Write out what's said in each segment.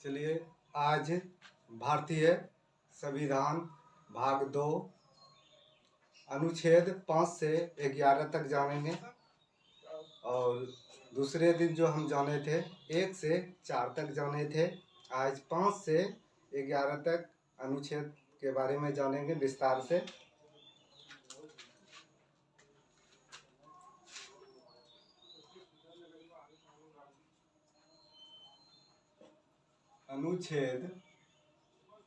चलिए आज भारतीय संविधान भाग 2 अनुच्छेद 5 से 11 तक जानेंगे। और दूसरे दिन जो हम जाने थे 1 से 4 तक जाने थे, आज 5 से 11 तक अनुच्छेद के बारे में जानेंगे विस्तार से। अनुच्छेद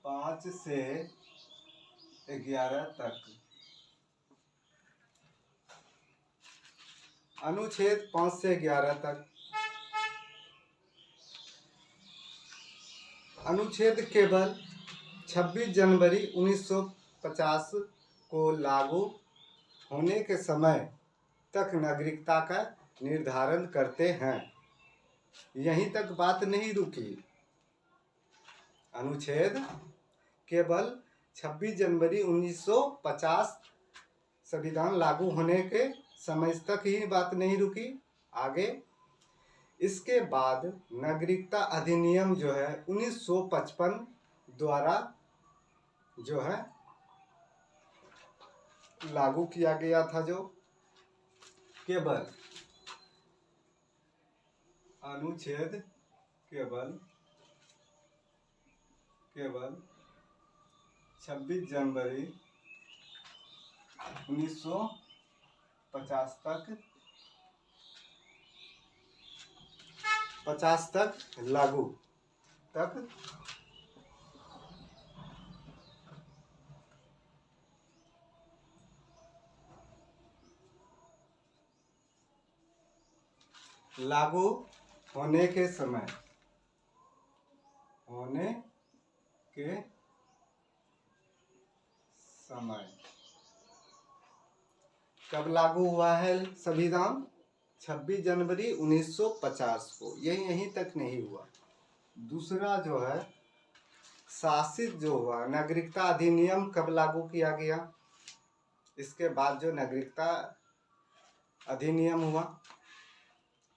5 से 11 तक। अनुच्छेद 5 से 11 तक। अनुच्छेद केवल 26 जनवरी 1950 को लागू होने के समय तक नागरिकता का निर्धारण करते हैं। यहीं तक बात नहीं रुकी। अनुच्छेद केवल 26 जनवरी 1950 संविधान लागू होने के समय तक ही बात नहीं रुकी। आगे इसके बाद नागरिकता अधिनियम जो है 1955 द्वारा जो है लागू किया गया था। जो केवल अनुच्छेद केवल 26 जनवरी 1950 तक लागू होने के समय कब लागू हुआ है संविधान? 26 जनवरी 1950 को। यहीं तक नहीं हुआ। दूसरा जो है शासित जो हुआ नागरिकता अधिनियम कब लागू किया गया? इसके बाद जो नागरिकता अधिनियम हुआ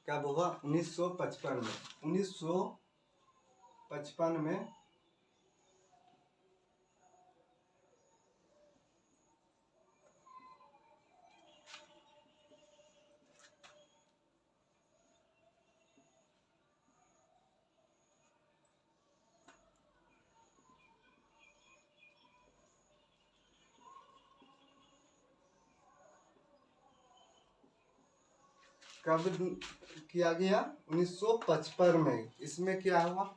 कब हुआ? 1955 में। 1955 में कब किया गया? 1955 में। इसमें क्या हुआ?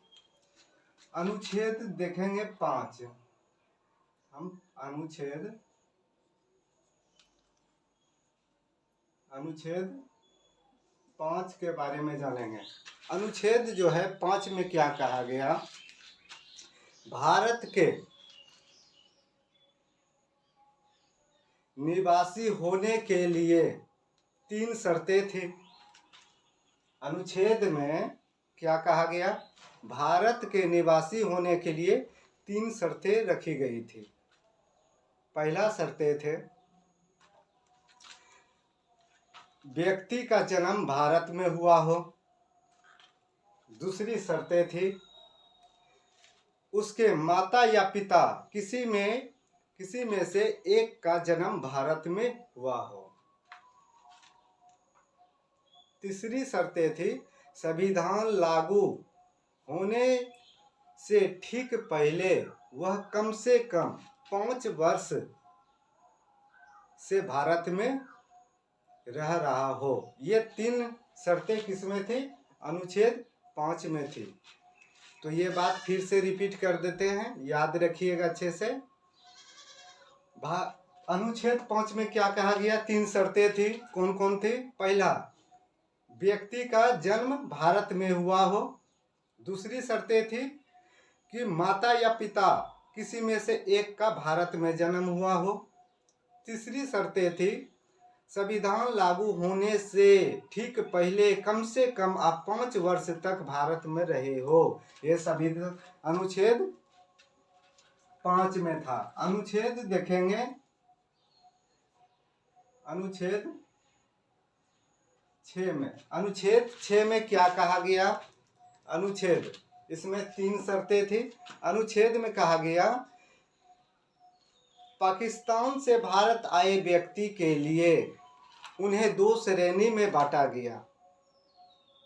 अनुच्छेद देखेंगे 5। हम अनुच्छेद 5 के बारे में जानेंगे। अनुच्छेद जो है 5 में क्या कहा गया? भारत के निवासी होने के लिए 3 शर्तें थी। अनुच्छेद में क्या कहा गया? भारत के निवासी होने के लिए 3 शर्तें रखी गई थी। पहला शर्तें थे व्यक्ति का जन्म भारत में हुआ हो। दूसरी शर्तें थी उसके माता या पिता किसी में से एक का जन्म भारत में हुआ हो। तीसरी शर्तें थी संविधान लागू होने से ठीक पहले वह कम से कम 5 वर्ष से भारत में रह रहा हो। ये 3 शर्तें किसमें थी? अनुच्छेद 5 में थी। तो ये बात फिर से रिपीट कर देते हैं, याद रखिएगा अच्छे से। अनुच्छेद 5 में क्या कहा गया? 3 शर्तें थी। कौन कौन थी? पहला, व्यक्ति का जन्म भारत में हुआ हो। दूसरी शर्तें थी कि माता या पिता किसी में से एक का भारत में जन्म हुआ हो। तीसरी शर्तें थी संविधान लागू होने से ठीक पहले कम से कम आप 5 वर्ष तक भारत में रहे हो। ये सभी अनुच्छेद 5 में था। अनुच्छेद देखेंगे अनुच्छेद 6 में। अनुच्छेद 6 में क्या कहा गया? अनुच्छेद इसमें 3 शर्तें थी। अनुच्छेद में कहा गया पाकिस्तान से भारत आए व्यक्ति के लिए उन्हें 2 श्रेणी में बांटा गया।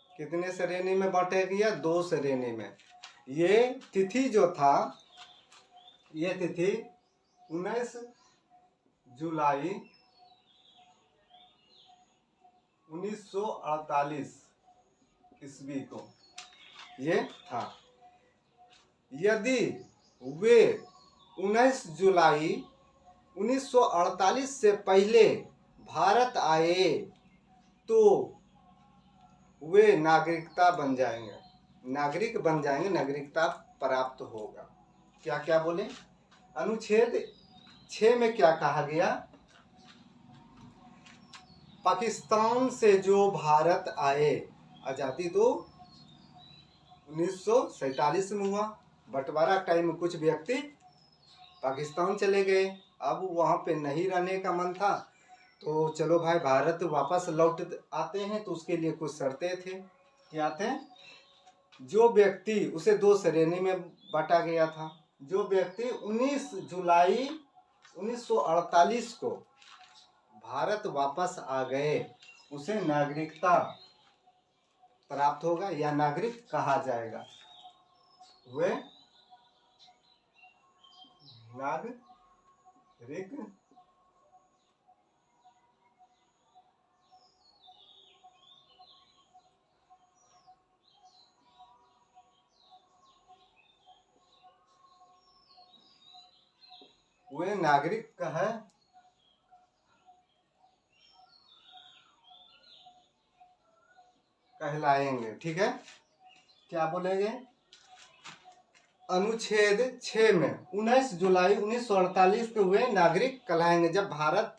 कितने श्रेणी में बांटा गया? 2 श्रेणी में। ये तिथि जो था, ये तिथि 19 जुलाई 1948 ईस्वी को ये था। यदि वे 19 जुलाई 1948 से पहले भारत आए तो वे नागरिकता बन जाएंगे, नागरिक बन जाएंगे, नागरिकता प्राप्त होगा। क्या क्या बोले? अनुच्छेद 6 में क्या कहा गया? पाकिस्तान से जो भारत आए, आज़ादी तो 1947 में हुआ, बंटवारा टाइम में कुछ व्यक्ति पाकिस्तान चले गए। अब वहाँ पे नहीं रहने का मन था तो चलो भाई भारत वापस लौट आते हैं, तो उसके लिए कुछ शर्तें थे। क्या थे? जो व्यक्ति, उसे 2 श्रेणी में बांटा गया था। जो व्यक्ति 19 जुलाई 1948 को भारत वापस आ गए उसे नागरिकता प्राप्त होगा या नागरिक कहा जाएगा। वे नागरिक कहलाएंगे। ठीक है, क्या बोलेंगे? अनुच्छेद 6 में 19 जुलाई 1948 के हुए नागरिक कहलाएंगे जब भारत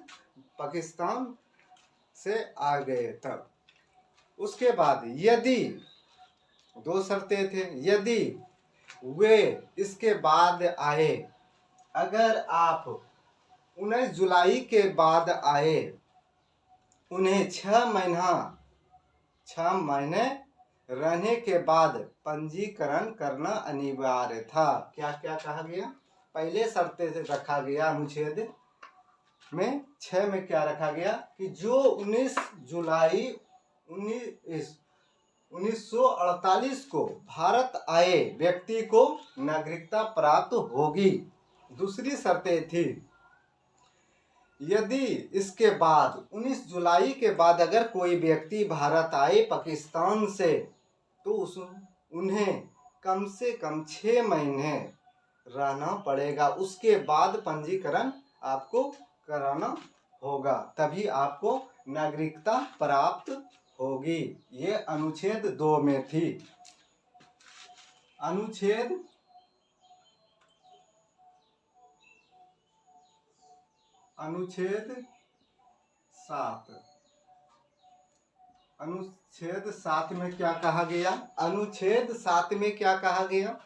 पाकिस्तान से आ गए तब। उसके बाद यदि 2 शर्तें थे, यदि वे इसके बाद आए, अगर आप 19 जुलाई के बाद आए, उन्हें 6 महीने रहने के बाद पंजीकरण करना अनिवार्य था। क्या क्या कहा गया? पहले शर्तें से रखा गया अनुच्छेद में 6 में क्या रखा गया कि जो 19 जुलाई 1948 को भारत आए व्यक्ति को नागरिकता प्राप्त होगी। दूसरी शर्तें थी, यदि इसके बाद 19 जुलाई के बाद अगर कोई व्यक्ति भारत आए पाकिस्तान से तो उन्हें कम से कम 6 महीने रहना पड़ेगा, उसके बाद पंजीकरण आपको कराना होगा, तभी आपको नागरिकता प्राप्त होगी। ये अनुच्छेद 2 में थी। अनुच्छेद 7 में क्या कहा गया? अनुच्छेद 7 में क्या कहा गया?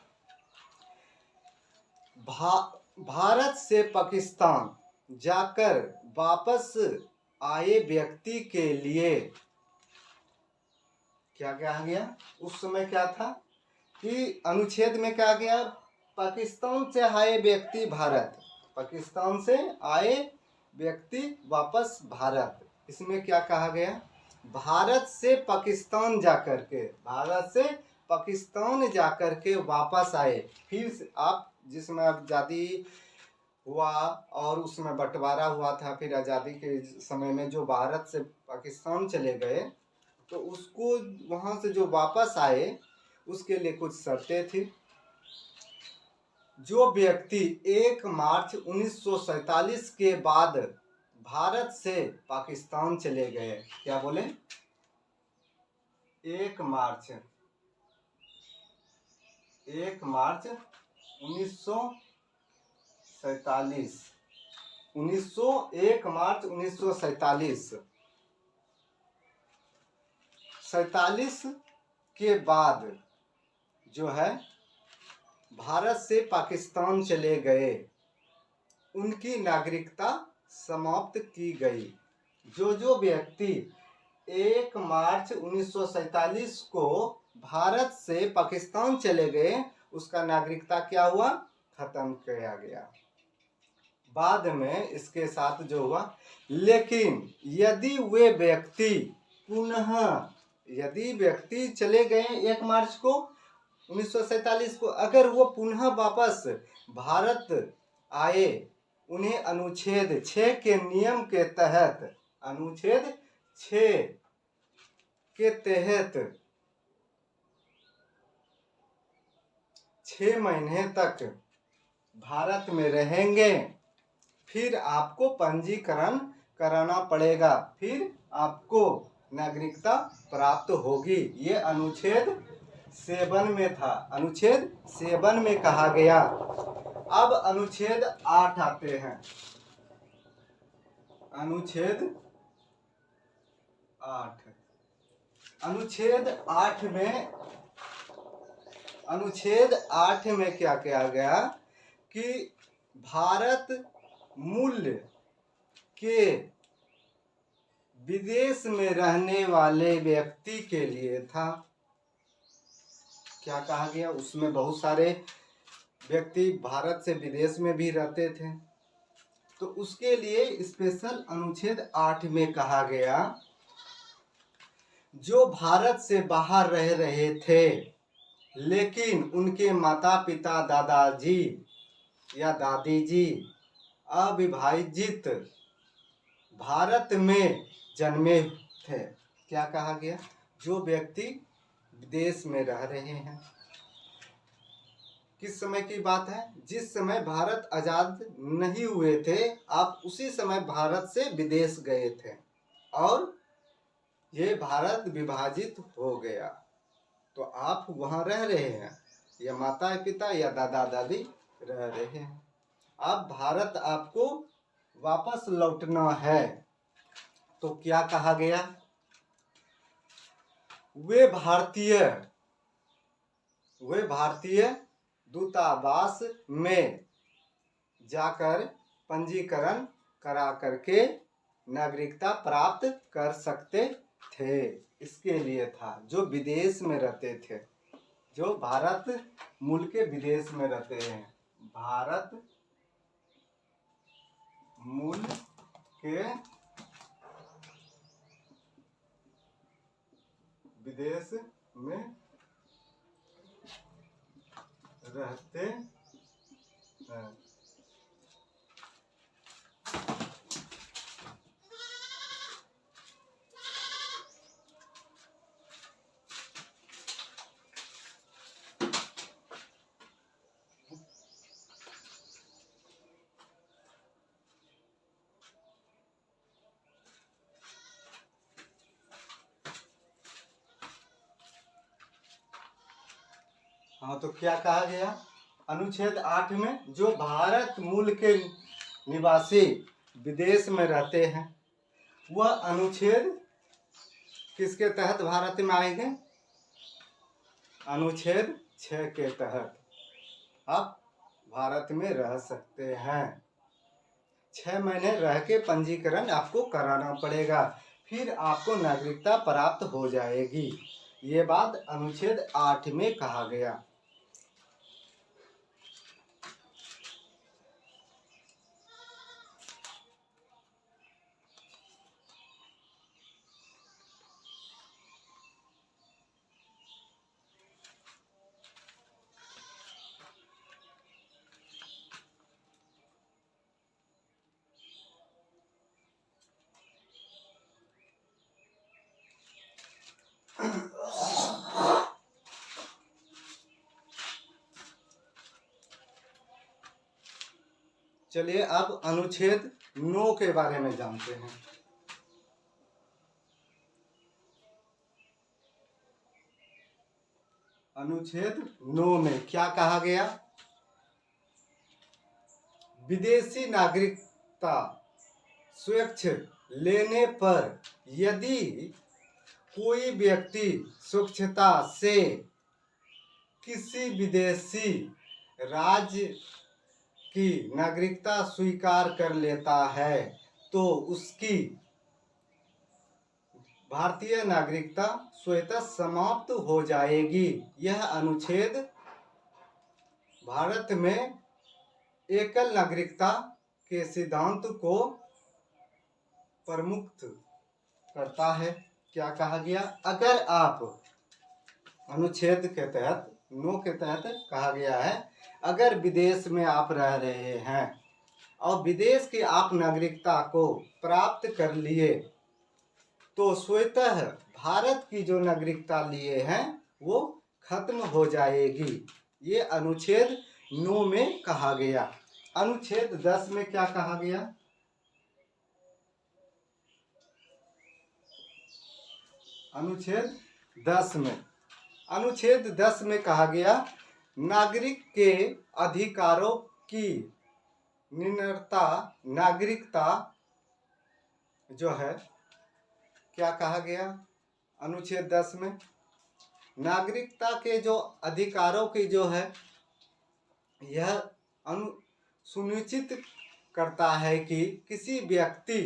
भारत से पाकिस्तान जाकर वापस आए व्यक्ति के लिए क्या कहा गया? उस समय क्या था कि अनुच्छेद में क्या गया? पाकिस्तान से आए व्यक्ति भारत, पाकिस्तान से आए व्यक्ति वापस भारत, इसमें क्या कहा गया? भारत से पाकिस्तान जाकर के वापस आए। फिर आप जिसमें आज़ादी हुआ और उसमें बंटवारा हुआ था, फिर आज़ादी के समय में जो भारत से पाकिस्तान चले गए तो उसको वहाँ से जो वापस आए उसके लिए कुछ शर्तें थी। जो व्यक्ति 1 मार्च 1947 के बाद भारत से पाकिस्तान चले गए, क्या बोले? 1 मार्च 1947 1 मार्च 1947 के बाद जो है भारत से पाकिस्तान चले गए, उनकी नागरिकता समाप्त की गई। जो व्यक्ति 1 मार्च 1947 को भारत से पाकिस्तान चले गए, उसका नागरिकता क्या हुआ, खत्म किया गया। बाद में इसके साथ जो हुआ, लेकिन यदि वे व्यक्ति पुनः, यदि व्यक्ति चले गए 1 मार्च को 1947 को, अगर वो पुनः वापस भारत आए, उन्हें अनुच्छेद 6 के नियम के तहत, अनुच्छेद 6 के तहत 6 महीने तक भारत में रहेंगे, फिर आपको पंजीकरण कराना पड़ेगा, फिर आपको नागरिकता प्राप्त होगी। ये अनुच्छेद 7 में था, अनुच्छेद 7 में कहा गया। अब अनुच्छेद 8 आते हैं। अनुच्छेद 8, अनुच्छेद 8 में, अनुच्छेद 8 में क्या किया गया कि भारत मूल के विदेश में रहने वाले व्यक्ति के लिए था। क्या कहा गया, उसमें बहुत सारे व्यक्ति भारत से विदेश में भी रहते थे, तो उसके लिए स्पेशल अनुच्छेद 8 में कहा गया, जो भारत से बाहर रह रहे थे लेकिन उनके माता पिता, दादाजी या दादी जी अविभाजित भारत में जन्मे थे। क्या कहा गया, जो व्यक्ति विदेश में रह रहे हैं, किस समय की बात है, जिस समय भारत आजाद नहीं हुए थे, आप उसी समय भारत से विदेश गए थे और ये भारत विभाजित हो गया, तो आप वहां रह रहे हैं, या माता पिता या दादा दादी रह रहे हैं, अब भारत आपको वापस लौटना है, तो क्या कहा गया, वे भारतीय दूतावास में जाकर पंजीकरण करा करके नागरिकता प्राप्त कर सकते थे। इसके लिए था, जो विदेश में रहते थे, जो भारत मूल के विदेश में रहते हैं, भारत मूल के विदेश में रहते हैं। हाँ, तो क्या कहा गया, अनुच्छेद 8 में, जो भारत मूल के निवासी विदेश में रहते हैं, वह अनुच्छेद किसके तहत भारत में आएंगे, अनुच्छेद 6 के तहत आप भारत में रह सकते हैं। 6 महीने रह के पंजीकरण आपको कराना पड़ेगा, फिर आपको नागरिकता प्राप्त हो जाएगी। ये बात अनुच्छेद 8 में कहा गया। चलिए अब अनुच्छेद 9 के बारे में जानते हैं। अनुच्छेद 9 में क्या कहा गया, विदेशी नागरिकता स्वेच्छा लेने पर यदि कोई व्यक्ति स्वेच्छा से किसी विदेशी राज्य की नागरिकता स्वीकार कर लेता है, तो उसकी भारतीय नागरिकता स्वतः समाप्त हो जाएगी। यह अनुच्छेद भारत में एकल नागरिकता के सिद्धांत को प्रमुख करता है। क्या कहा गया? अगर आप अनुच्छेद के तहत 9 के तहत कहा गया है, अगर विदेश में आप रह रहे हैं और विदेश की आप नागरिकता को प्राप्त कर लिए तो स्वतः भारत की जो नागरिकता लिए हैं वो खत्म हो जाएगी। ये अनुच्छेद 9 में कहा गया। अनुच्छेद 10 में क्या कहा गया? अनुच्छेद 10 में कहा गया, नागरिक के अधिकारों की निरंतरता। नागरिकता जो है, क्या कहा गया अनुच्छेद 10 में? नागरिकता के जो अधिकारों की जो है, यह सुनिश्चित करता है कि किसी व्यक्ति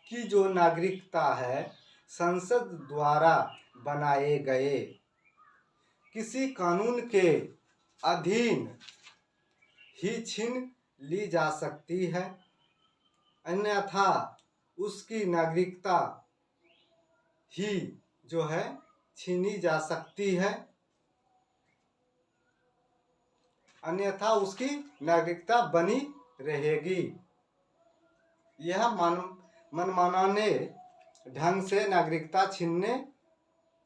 की जो नागरिकता है संसद द्वारा बनाए गए किसी कानून के अधीन ही छीन ली जा सकती है, अन्यथा उसकी नागरिकता ही जो है छीनी जा सकती है, अन्यथा उसकी नागरिकता बनी रहेगी। यह मनमाने ढंग से नागरिकता छीनने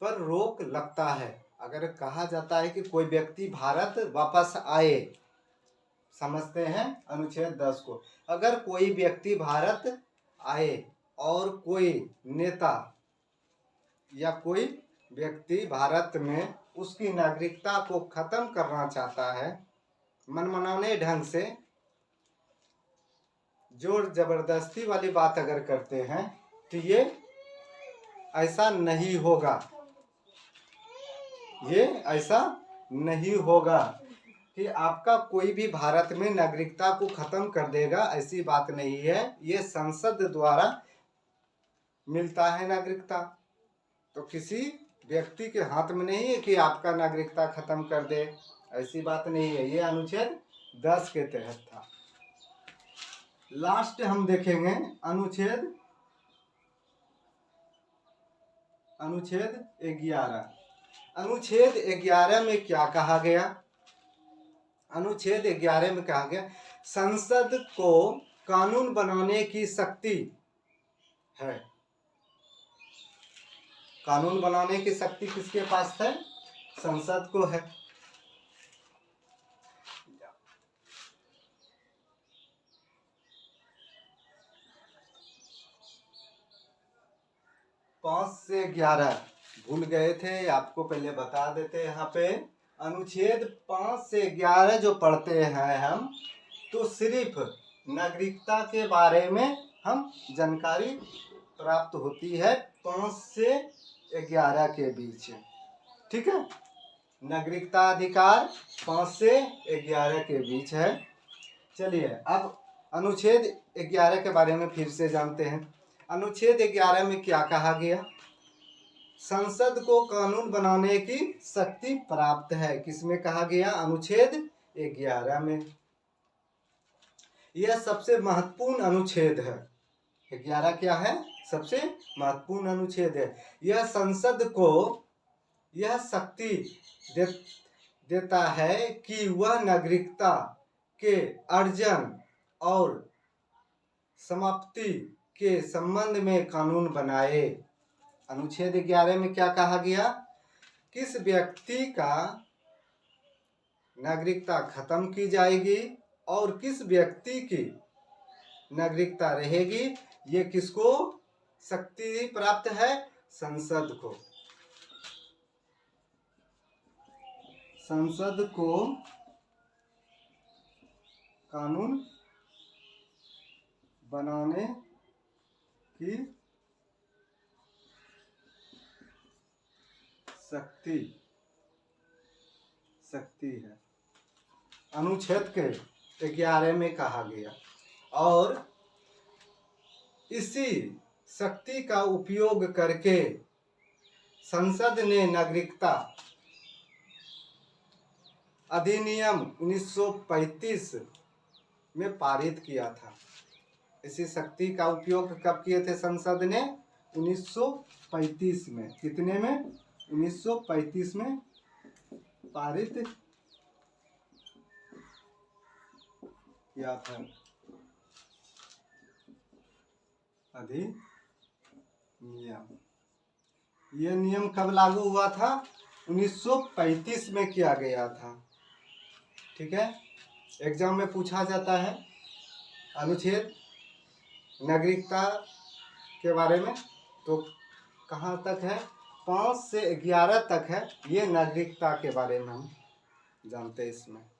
पर रोक लगता है। अगर कहा जाता है कि कोई व्यक्ति भारत वापस आए, समझते हैं अनुच्छेद 10 को, अगर कोई व्यक्ति भारत आए और कोई नेता या कोई व्यक्ति भारत में उसकी नागरिकता को खत्म करना चाहता है मनमाने ढंग से, जोर जबरदस्ती वाली बात अगर करते हैं तो ये ऐसा नहीं होगा। ये ऐसा नहीं होगा कि आपका कोई भी भारत में नागरिकता को खत्म कर देगा, ऐसी बात नहीं है। ये संसद द्वारा मिलता है नागरिकता, तो किसी व्यक्ति के हाथ में नहीं है कि आपका नागरिकता खत्म कर दे, ऐसी बात नहीं है। ये अनुच्छेद 10 के तहत था। लास्ट हम देखेंगे अनुच्छेद 11। अनुच्छेद 11 में क्या कहा गया? अनुच्छेद 11 में कहा गया, संसद को कानून बनाने की शक्ति है। कानून बनाने की शक्ति किसके पास है? संसद को है। पाँच से 11 भूल गए थे, आपको पहले बता देते। यहाँ पे अनुच्छेद 5 से 11 जो पढ़ते हैं हम, तो सिर्फ नागरिकता के बारे में हम जानकारी प्राप्त होती है 5 से 11 के बीच, ठीक है। नागरिकता अधिकार 5 से 11 के बीच है। चलिए अब अनुच्छेद 11 के बारे में फिर से जानते हैं। अनुच्छेद 11 में क्या कहा गया? संसद को कानून बनाने की शक्ति प्राप्त है। किसमें कहा गया? अनुच्छेद 11 में। यह सबसे महत्वपूर्ण अनुच्छेद है। 11 क्या है? सबसे महत्वपूर्ण अनुच्छेद है। यह संसद को यह शक्ति देता है कि वह नागरिकता के अर्जन और समाप्ति के संबंध में कानून बनाए। अनुच्छेद 11 में क्या कहा गया? किस व्यक्ति का नागरिकता खत्म की जाएगी और किस व्यक्ति की नागरिकता रहेगी, ये किसको शक्ति प्राप्त है? संसद को। संसद को कानून बनाने की शक्ति है, अनुच्छेद के 11 में कहा गया। और इसी शक्ति का उपयोग करके संसद ने नागरिकता अधिनियम 1935 में पारित किया था। इसी शक्ति का उपयोग कब किए थे संसद ने? 1935 में। कितने में? 1935 में पारित किया था अधिनियम। यह नियम कब लागू हुआ था? 1935 में किया गया था। ठीक है, एग्जाम में पूछा जाता है अनुच्छेद नागरिकता के बारे में, तो कहाँ तक है? 5 से 11 तक है। ये नागरिकता के बारे में हम जानते हैं इसमें।